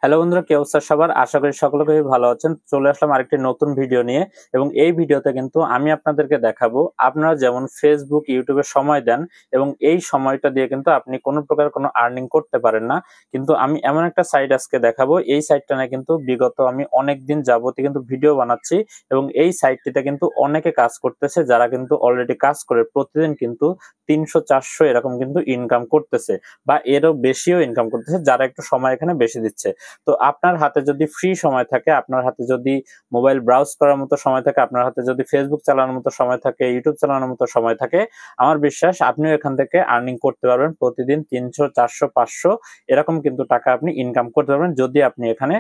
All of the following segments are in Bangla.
হ্যালো বন্ধুরা, কি অবস্থা সবার? আশা করি সকলে খুবই ভালো আছেন। চলে আসলাম আরেকটি নতুন ভিডিও নিয়ে এবং এই ভিডিওতে কিন্তু আমি আপনাদেরকে দেখাবো আপনারা যেমন ফেসবুক, ইউটিউবে সময় দেন এবং এই সময়টা দিয়ে কিন্তু আপনি কোনো প্রকার কোনো আর্নিং করতে পারেন না। কিন্তু আমি এমন একটা সাইট আজকে দেখাবো, এই সাইটটা নিয়ে কিন্তু বিগত আমি অনেক দিন যাবতীয় কিন্তু ভিডিও বানাচ্ছি এবং এই সাইটটিতে কিন্তু অনেকে কাজ করতেছে, যারা কিন্তু অলরেডি কাজ করে প্রতিদিন কিন্তু 300-400 এরকম কিন্তু ইনকাম করতেছে বা এরও বেশিও ইনকাম করতেছে, যারা একটু সময় এখানে বেশি দিচ্ছে। তো আপনার হাতে যদি ফ্রি সময় থাকে, আপনার হাতে যদি মোবাইল ব্রাউজ করার মতো সময় থাকে, আপনার হাতে যদি ফেসবুক চালানোর মতো সময় থাকে, ইউটিউব চালানোর মতো সময় থাকে, আমার বিশ্বাস আপনিও এখান থেকে আর্নিং করতে পারবেন। প্রতিদিন 300, 400, 500 এরকম কিন্তু টাকা আপনি ইনকাম করতে পারবেন যদি আপনি এখানে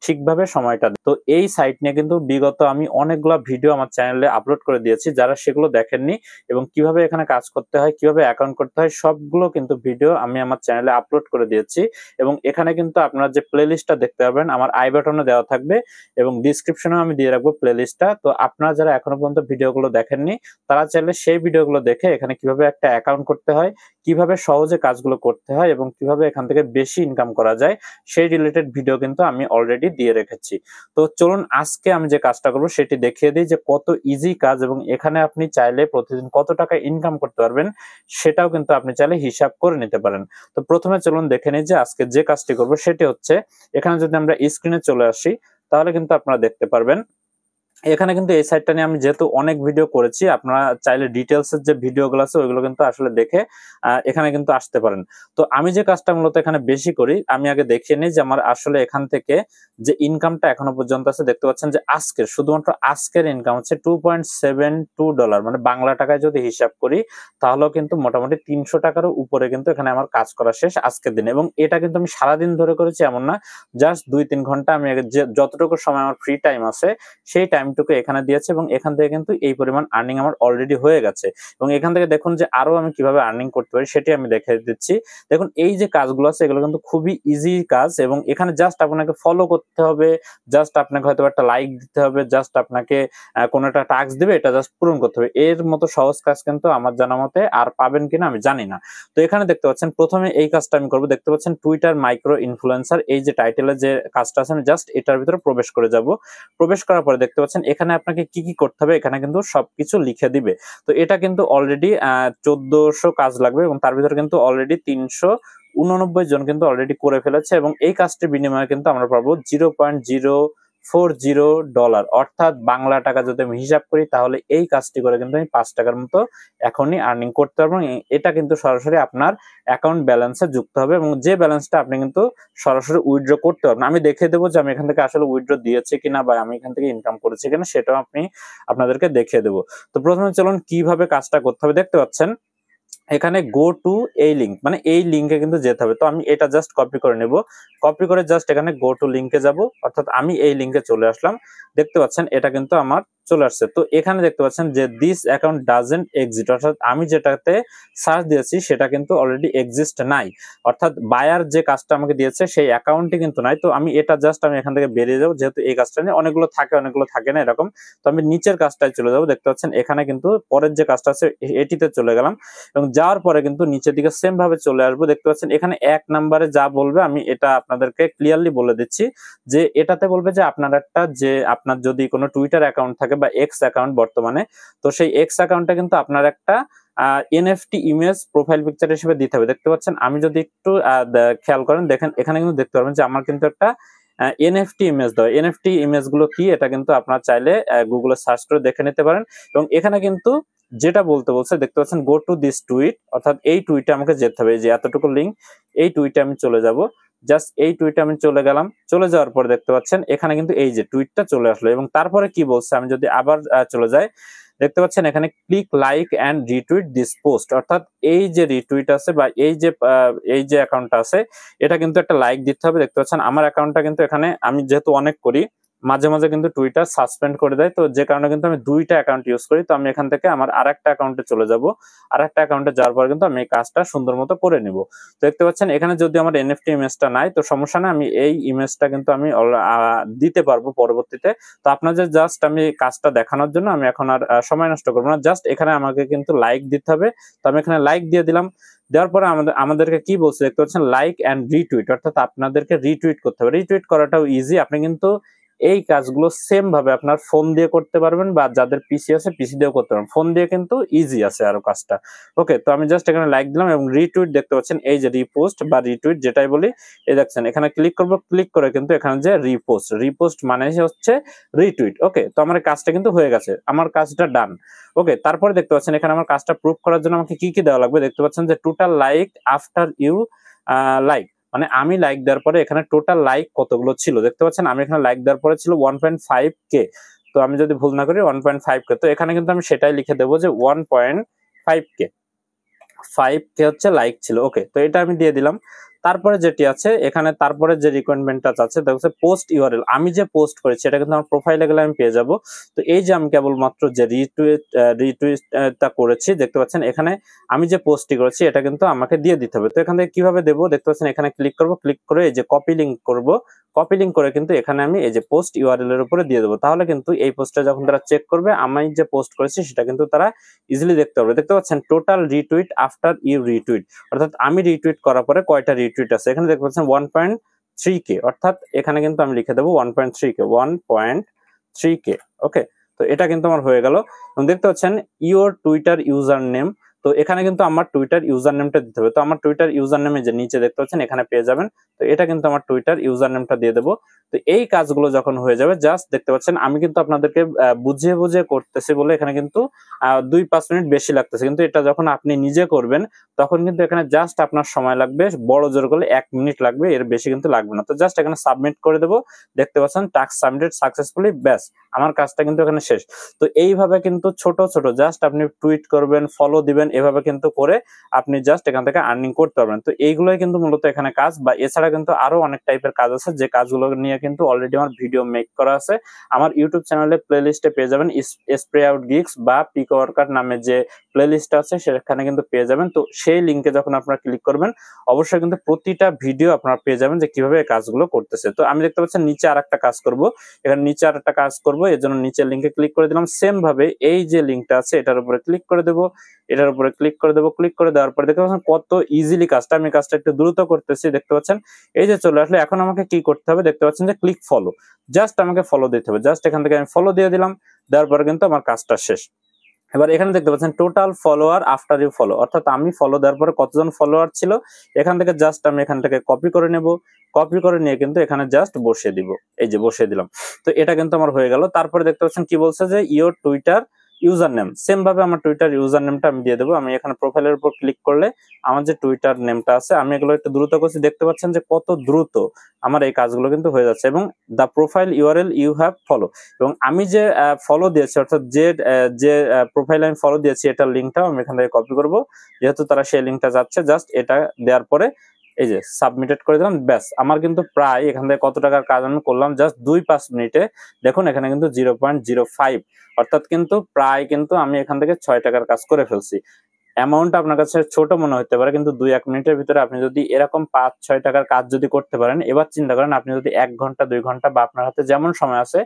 ঠিকভাবে সময়টা দেন। তো এই সাইট নিয়ে কিন্তু বিগত আমি অনেকগুলো ভিডিও আমার চ্যানেলে আপলোড করে দিয়েছি, যারা সেগুলো দেখেননি এবং কিভাবে এখানে কাজ করতে হয়, কিভাবে অ্যাকাউন্ট করতে হয়, সবগুলো কিন্তু ভিডিও আমি আমার চ্যানেলে আপলোড করে দিয়েছি। এবং এখানে কিন্তু আপনারা যে প্লেলিস্টটা দেখতে পারবেন আমার আই বাটনে দেওয়া থাকবে এবং ডিসক্রিপশনেও আমি দিয়ে রাখবো প্লেলিস্টটা। তো আপনারা যারা এখনো পর্যন্ত ভিডিওগুলো দেখেননি, তারা চাইলে সেই ভিডিওগুলো দেখে এখানে কিভাবে একটা অ্যাকাউন্ট করতে হয়, কিভাবে সহজে কাজগুলো করতে হয় এবং কিভাবে এখান থেকে বেশি ইনকাম করা যায়, সেই রিলেটেড ভিডিও কিন্তু আমি অলরেডি দিয়ে রেখেছি। তো চলুন আজকে আমি যে কাজটা করবো সেটি দেখিয়ে দিই যে কত ইজি কাজ এবং এখানে আপনি চাইলে প্রতিদিন কত টাকা ইনকাম করতে পারবেন সেটাও কিন্তু আপনি চাইলে হিসাব করে নিতে পারেন। তো প্রথমে চলুন দেখে নিই যে আজকে যে কাজটি করবো সেটি হচ্ছে, এখানে যদি আমরা স্ক্রিনে চলে আসি তাহলে কিন্তু আপনারা দেখতে পারবেন এখানে কিন্তু এই সাইটটা নিয়ে আমি যেহেতু অনেক ভিডিও করেছি, আপনারা চাইলে ডিটেলসের যে ভিডিওগুলো আছে ওইগুলো কিন্তু আসলে দেখে এখানে কিন্তু আসতে পারেন। তো আমি যে কাজটা মূলত এখানে বেশি করি, আমি আগে দেখিয়ে নিই যে আমার আসলে এখান থেকে যে ইনকামটা এখনো পর্যন্ত আছে, দেখতে পাচ্ছেন যে আজকের শুধুমাত্র আজকের ইনকাম হচ্ছে $2.72, মানে বাংলা টাকায় যদি হিসাব করি তাহলেও কিন্তু মোটামুটি 300 টাকারও উপরে কিন্তু এখানে আমার কাজ করা শেষ আজকের দিনে। এবং এটা কিন্তু আমি সারাদিন ধরে করেছি এমন না, জাস্ট 2-3 ঘন্টা আমি যতটুকু সময় আমার ফ্রি টাইম আছে সেই টাইমটুকু এখানে দিয়েছে এবং এখান থেকে কিন্তু এই পরিমাণ আর্নিং আমার অলরেডি হয়ে গেছে। এবং এখান থেকে দেখুন যে আরো আমি কিভাবে আর্নিং করতে পারি সেটি আমি দেখিয়ে দিচ্ছি। দেখুন এই যে কাজগুলো আছে এগুলো কিন্তু খুবই ইজি কাজ এবং এখানে জাস্ট আপনাকে ফলো করতে হবে, জাস্ট আপনাকে হয়তো একটা লাইক দিতে হবে, জাস্ট আপনাকে কোনো একটা টাস্ক দিবে, এটা জাস্ট পূরণ করতে হবে। এর মতো সহজ কাজ কিন্তু আমার জানা মতে আর পাবেন কিনা আমি জানি না। তো এখানে দেখতে পাচ্ছেন প্রথমে এই কাজটা আমি করবো, দেখতে পাচ্ছেন টুইটার মাইক্রো ইনফ্লুয়েন্সার, এই যে টাইটেলের যে কাজটা আছে আমি জাস্ট এটার ভিতরে প্রবেশ করে যাব। প্রবেশ করার পরে দেখতে পাচ্ছেন এখানে আপনাকে কি কি করতে হবে, এখানে কিন্তু সবকিছু লিখে দিবে। তো এটা কিন্তু অলরেডি 1400 কাজ লাগবে এবং তার ভিতরে কিন্তু অলরেডি 389 জন কিন্তু অলরেডি করে ফেলেছে এবং এই কাজটির বিনিময়ে কিন্তু আমরা পাবো $0.040, অর্থাৎ বাংলা টাকা যদি আমি হিসাব করি তাহলে এই কাজটি করে কিন্তু আমি 5 টাকার মতো এখনই আর্নিং করতে পারবো। এটা কিন্তু সরাসরি আপনার অ্যাকাউন্ট ব্যালেন্সে যুক্ত হবে এবং যে ব্যালেন্সটা আপনি কিন্তু সরাসরি উইথড্র করতে পারবেন। আমি দেখিয়ে দেবো যে আমি এখান থেকে আসলে উইথড্র দিয়েছি কিনা বা আমি এখান থেকে ইনকাম করেছি কিনা, সেটাও আপনাদেরকে দেখিয়ে দেবো। তো প্রথমে চলুন কিভাবে কাজটা করতে হবে। দেখতে পাচ্ছেন এখানে গো টু এই লিঙ্ক, মানে এই লিঙ্কে কিন্তু যেতে হবে। তো আমি এটা জাস্ট কপি করে নেব, কপি করে জাস্ট এখানে গো টু লিঙ্কে যাব, অর্থাৎ আমি এই লিঙ্কে চলে আসলাম। দেখতে পাচ্ছেন এটা কিন্তু আমার চলে আসছে। তো এখানে দেখতে পাচ্ছেন যে দিস অ্যাকাউন্ট ডাজেন্ট এক্সিস্ট, অর্থাৎ আমি যেটাতে সার্চ দিয়েছি সেটা কিন্তু অলরেডি এক্সিস্ট নাই, অর্থাৎ বায়ার যে কাজটা আমাকে দিয়েছে সেই অ্যাকাউন্টে কিন্তু নাই। তো আমি এটা জাস্ট আমি এখান থেকে বেরিয়ে যাবো, যেহেতু এই কাজটা নিয়ে অনেকগুলো থাকে অনেকগুলো থাকে না এরকম। তো আমি নিচের কাজটায় চলে যাবো। দেখতে পাচ্ছেন এখানে কিন্তু পরের যে কাজটা আছে এটিতে চলে গেলাম এবং যাওয়ার পরে কিন্তু নিচের দিকে সেম ভাবে চলে আসবো। দেখতে পাচ্ছেন এখানে 1 নম্বরে যা বলবে আমি এটা আপনাদেরকে ক্লিয়ারলি বলে দিচ্ছি যে এটাতে বলবে যে আপনার যদি কোনো টুইটার অ্যাকাউন্ট থাকে বা এক্স অ্যাকাউন্ট বর্তমানে, তো সেই এক্স অ্যাকাউন্টে কিন্তু আপনার একটা এনএফটি ইমেজ প্রোফাইল পিকচার হিসেবে দিতে হবে। দেখতে পাচ্ছেন আমি যদি একটু খেয়াল করেন, দেখেন এখানে কিন্তু দেখতে পারবেন যে আমার কিন্তু একটা এনএফটি ইমেজ দেওয়া। এনএফটি ইমেজ গুলো কি এটা কিন্তু আপনার চাইলে গুগলে সার্চ করে দেখে নিতে পারেন এবং এখানে কিন্তু যেটা বলতে বলছে দেখতে পাচ্ছেন গো টু দিস টুইট, অর্থাৎ এই টুইটে আমাকে যেতে হবে। যে এতটুকু লিঙ্ক, এই টুইটে আমি চলে যাব, জাস্ট এই টুইটে আমি চলে গেলাম। চলে যাওয়ার পরে দেখতে পাচ্ছেন এখানে কিন্তু এই যে টুইটটা চলে আসলো এবং তারপরে কি বলছে আমি যদি আবার চলে যাই, দেখতে পাচ্ছেন এখানে click like and retweet this post, অর্থাৎ এই যে রিটুইট আছে বা এই যে অ্যাকাউন্টটা আছে এটা কিন্তু একটা লাইক দিতে হবে। দেখতে পাচ্ছেন আমার অ্যাকাউন্টটা কিন্তু এখানে আমি যেহেতু অনেক করি, মাঝে মাঝে কিন্তু টুইটার সাসপেন্ড করে দেয়, তো যে কারণে কিন্তু আমি দুইটা অ্যাকাউন্ট ইউজ করি। তো আমি এখান থেকে আমার আরেকটা অ্যাকাউন্টে চলে যাব, আরেকটা অ্যাকাউন্টে যাওয়ার পর কিন্তু আমি এই কাজটা সুন্দর মতো করে নিব। তো দেখতে পাচ্ছেন এখানে যদি আমার এনএফটি ইমেজটা নাই তো সমস্যা না, আমি এই ইমেজটা কিন্তু আমি দিতে পারবো পরবর্তীতে। তো আপনাদের জাস্ট আমি কাজটা দেখানোর জন্য আমি এখন আর সময় নষ্ট করবো না, জাস্ট এখানে আমাকে কিন্তু লাইক দিতে হবে। তো আমি এখানে লাইক দিয়ে দিলাম, দেওয়ার পরে আমাদেরকে কি বলছে দেখতে পাচ্ছেন, লাইক অ্যান্ড রিটুইট, অর্থাৎ আপনাদেরকে রিটুইট করতে হবে। রিটুইট করাটাও ইজি, আপনি কিন্তু এই কাজগুলো সেম ভাবে আপনার ফোন দিয়ে করতে পারবেন, বা যাদের পিসি আছে পিসি দিয়েও করতে পারবেন, ফোন দিয়ে কিন্তু ইজি আছে আরো কাজটা। ওকে, তো আমি জাস্ট এখানে লাইক দিলাম এবং রিটুইট দেখতে পাচ্ছেন, এই যে রিপোস্ট বা রিটুইট যেটাই বলি, এই দেখছেন এখানে ক্লিক করব, ক্লিক করে কিন্তু এখানে যে রিপোস্ট, রিপোস্ট মানে হচ্ছে রিটুইট। ওকে, তো আমার কাজটা কিন্তু হয়ে গেছে, আমার কাজটা ডান। ওকে, তারপরে দেখতে পাচ্ছেন এখানে আমার কাজটা প্রুফ করার জন্য আমাকে কি কি দেওয়া লাগবে, দেখতে পাচ্ছেন যে total like after you like, মানে আমি লাইক দেওয়ার পরে এখানে টোটাল লাইক কতগুলো ছিল দেখতে পাচ্ছেন, আমি এখানে লাইক দেওয়ার পরে ছিল 1.5K। তো আমি যদি ভুল না করি 1.5K, তো এখানে কিন্তু আমি সেটাই লিখে দেবো যে 1.5K, 5K হচ্ছে লাইক ছিল। ওকে, তো এটা আমি দিয়ে দিলাম। তারপরে যেটি আছে এখানে, তারপরে যে রিকোয়ারমেন্টটা আছে দেখো, পোস্ট ইউআরএল, আমি যে পোস্ট করেছি এটা কিন্তু আমার প্রোফাইলে গেলে আমি পেয়ে যাব। তো এই যে আমি কেবলমাত্র যে রিটুইটটা করেছি দেখতে পাচ্ছেন, এখানে আমি যে পোস্টটি করেছি এটা কিন্তু আমাকে দিয়ে দিতে হবে। তো এখান থেকে কিভাবে দেবো দেখতে পাচ্ছেন, এখানে ক্লিক করব, ক্লিক করে এই যে কপি লিঙ্ক করব, কপি লিঙ্ক করে কিন্তু এখানে আমি এই যে পোস্ট ইউআরএল এর উপরে দিয়ে দেবো। তাহলে কিন্তু এই পোস্টটা যখন তারা চেক করবে আমি যে পোস্ট করেছি সেটা কিন্তু তারা ইজিলি দেখতে পারবে। দেখতে পাচ্ছেন total retweet after you retweet, অর্থাৎ আমি রিটুইট করার পরে কয়টা রিটুইট আছে এখানে দেখতে পাচ্ছেন 1.3K, অর্থাৎ এখানে কিন্তু আমি লিখে দেবো 1.3K, 1.3K। ওকে, তো এটা কিন্তু আমার হয়ে গেল। এবং দেখতে পাচ্ছেন ইউর টুইটার ইউজার নেম, তো এখানে কিন্তু আমার টুইটার ইউজার নেমটা দিতে হবে। তো আমার টুইটার ইউজার নেমে যে নিচে দেখতে পাচ্ছেন এখানে পেয়ে যাবেন, তো এটা কিন্তু আমার টুইটার ইউজার নেমটা দিয়ে দেবো। তো এই কাজগুলো যখন হয়ে যাবে, জাস্ট দেখতে পাচ্ছেন আমি কিন্তু আপনাদেরকে বুঝিয়ে বুঝিয়ে করতেছি বলে এখানে কিন্তু 2-5 মিনিট বেশি লাগতেছে, কিন্তু এটা যখন আপনি নিজে করবেন তখন কিন্তু এখানে জাস্ট আপনার সময় লাগবে বড় জোর করলে 1 মিনিট লাগবে, এর বেশি কিন্তু লাগবে না। তো জাস্ট এখানে সাবমিট করে দেবো, দেখতে পাচ্ছেন টাস্ক সাবমিটেড সাকসেসফুলি, ব্যাস আমার কাজটা কিন্তু এখানে শেষ। তো এইভাবে কিন্তু ছোট ছোট জাস্ট আপনি টুইট করবেন, ফলো দিবেন, এভাবে কিন্তু করে আপনি জাস্ট এখান থেকে আর্নিং করতে পারবেন। তো এইগুলোই কিন্তু মূলত এখানে কাজ, বা এছাড়া কিন্তু আরো অনেক টাইপের কাজ আছে যে কাজগুলো নিয়ে কিন্তু অলরেডি আমার ভিডিও মেক করা আছে। আমার ইউটিউব চ্যানেলে প্লেলিস্টে পেয়ে যাবেন, স্প্রে আউট গিগস বা পিক ওয়ার্কার নামে যে প্লেলিস্ট আছে সেখানে কিন্তু পেয়ে যাবেন। তো সেই লিঙ্কে যখন আপনারা ক্লিক করবেন অবশ্যই কিন্তু প্রতিটা ভিডিও আপনারা পেয়ে যাবেন যে কিভাবে এই কাজগুলো করতেছে। তো আমি দেখতে পাচ্ছেন নিচে আরেকটা কাজ করব, এখানে নিচে আরেকটা কাজ করব, এর জন্য নিচের লিঙ্কে ক্লিক করে দিলাম। সেম ভাবে এই যে লিঙ্কটা আছে এটার উপরে ক্লিক করে দেবো, এটার উপরে ক্লিক করে দেবো, ক্লিক করে দেওয়ার পরে দেখতে পাচ্ছেন কত ইজিলি কাজটা, আমি কাজটা একটু দ্রুত করতেছি, দেখতে পাচ্ছেন এই যে চলে আসলে। এখন আমাকে কি করতে হবে দেখতে পাচ্ছেন যে ক্লিক ফলো, জাস্ট আমাকে ফলো দিতে হবে, জাস্ট এখান থেকে আমি ফলো দিয়ে দিলাম, দেওয়ার পরে কিন্তু আমার কাজটা শেষ। এবার এখানে দেখতে পাচ্ছেন total follower after you follow, অর্থাৎ আমি ফলো দেওয়ার পরে কতজন ফলোয়ার ছিল এখান থেকে জাস্ট আমি এখান থেকে কপি করে নেব, কপি করে নিয়ে কিন্তু এখানে জাস্ট বসিয়ে দিব, এই যে বসিয়ে দিলাম। তো এটা কিন্তু আমার হয়ে গেল। তারপরে দেখতে পাচ্ছেন কি বলছে যে your Twitter user name, same ভাবে আমার টুইটার ইউজার নেমটা আমি দিয়ে দেবো। আমি এখানে প্রোফাইলের উপর ক্লিক করলে আমার যে টুইটার নেমটা আছে, আমি এগুলো একটু দ্রুত করছি, দেখতে পাচ্ছেন যে কত দ্রুত আমার এই কাজগুলো কিন্তু হয়ে যাচ্ছে। এবং the profile URL you have follow, এবং আমি যে ফলো দিয়েছি অর্থাৎ যে প্রোফাইল আমি ফলো দিয়েছি এটার লিঙ্কটাও আমি এখান থেকে কপি করব, যেহেতু তারা সেই লিঙ্কটা যাচ্ছে। জাস্ট এটা দেওয়ার পরে এই যে সাবমিটেড করে দিলাম, ব্যাস আমার কিন্তু প্রায় এখান থেকে কত টাকার কাজ আমি করলাম জাস্ট 2-5 মিনিটে। দেখুন এখানে কিন্তু 0.05, অর্থাৎ কিন্তু প্রায় কিন্তু আমি এখান থেকে 6 টাকার কাজ করে ফেলছি। অ্যামাউন্ট আপনার কাছে ছোট মনে হতে পারে, কিন্তু 2-1 মিনিটের ভিতরে আপনি যদি এরকম 5-6 টাকার কাজ যদি করতে পারেন, এবার চিন্তা করেন আপনি যদি 1 ঘন্টা 2 ঘন্টা বা আপনার হাতে যেমন সময় আছে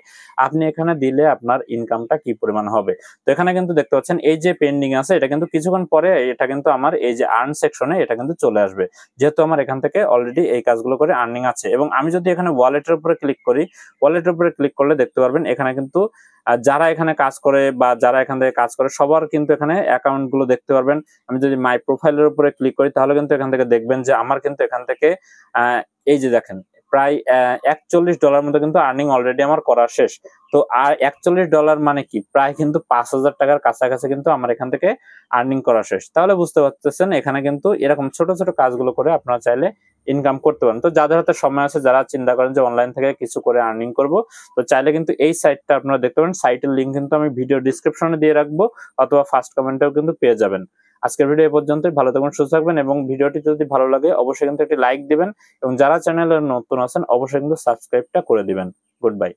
আপনি এখানে দিলে আপনার ইনকামটা কি পরিমাণ হবে। তো এখানে কিন্তু দেখতে পাচ্ছেন এই যে পেন্ডিং আছে এটা কিন্তু কিছুক্ষণ পরে এটা কিন্তু আমার এই যে আর্ন সেকশনে এটা কিন্তু চলে আসবে, যেহেতু আমার এখান থেকে অলরেডি এই কাজগুলো করে আর্নিং আছে। এবং আমি যদি এখানে ওয়ালেটের উপরে ক্লিক করি, ওয়ালেটের উপরে ক্লিক করলে দেখতে পারবেন এখানে কিন্তু যারা এখানে কাজ করে বা যারা এখান থেকে কাজ করে সবার কিন্তু এখানে অ্যাকাউন্ট গুলো দেখতে পারবেন। আমি যদি মাই প্রোফাইলের উপরে ক্লিক করি তাহলে কিন্তু এখান থেকে দেখবেন যে আমার কিন্তু এখান থেকে এই যে দেখেন প্রায় $41 মতো কিন্তু আর্নিং অলরেডি আমার করা শেষ। তো আর $41 মানে কি, প্রায় কিন্তু 5,000 টাকার কাছাকাছি কিন্তু আমার এখান থেকে আর্নিং করা শেষ। তাহলে বুঝতে পারতেছেন এখানে কিন্তু এরকম ছোট ছোট কাজগুলো করে আপনারা চাইলে ইনকাম করতে পারেন। তো যাদের হাতে সময় আছে, যারা চিন্তা করেন যে অনলাইন থেকে কিছু করে আর্নিং করব, তো চাইলে কিন্তু এই সাইটটা আপনারা দেখতে পারেন। সাইটের লিঙ্ক কিন্তু আমি ভিডিও ডিসক্রিপশনে দিয়ে রাখবো, অথবা ফার্স্ট কমেন্টেও কিন্তু পেয়ে যাবেন। আজকের ভিডিও এই পর্যন্তই, ভালো থাকবেন, সুস্থ থাকবেন, এবং ভিডিওটি যদি ভালো লাগে অবশ্যই কিন্তু একটি লাইক দিবেন, এবং যারা চ্যানেলে নতুন আছেন অবশ্যই কিন্তু সাবস্ক্রাইবটা করে দিবেন। Good bye.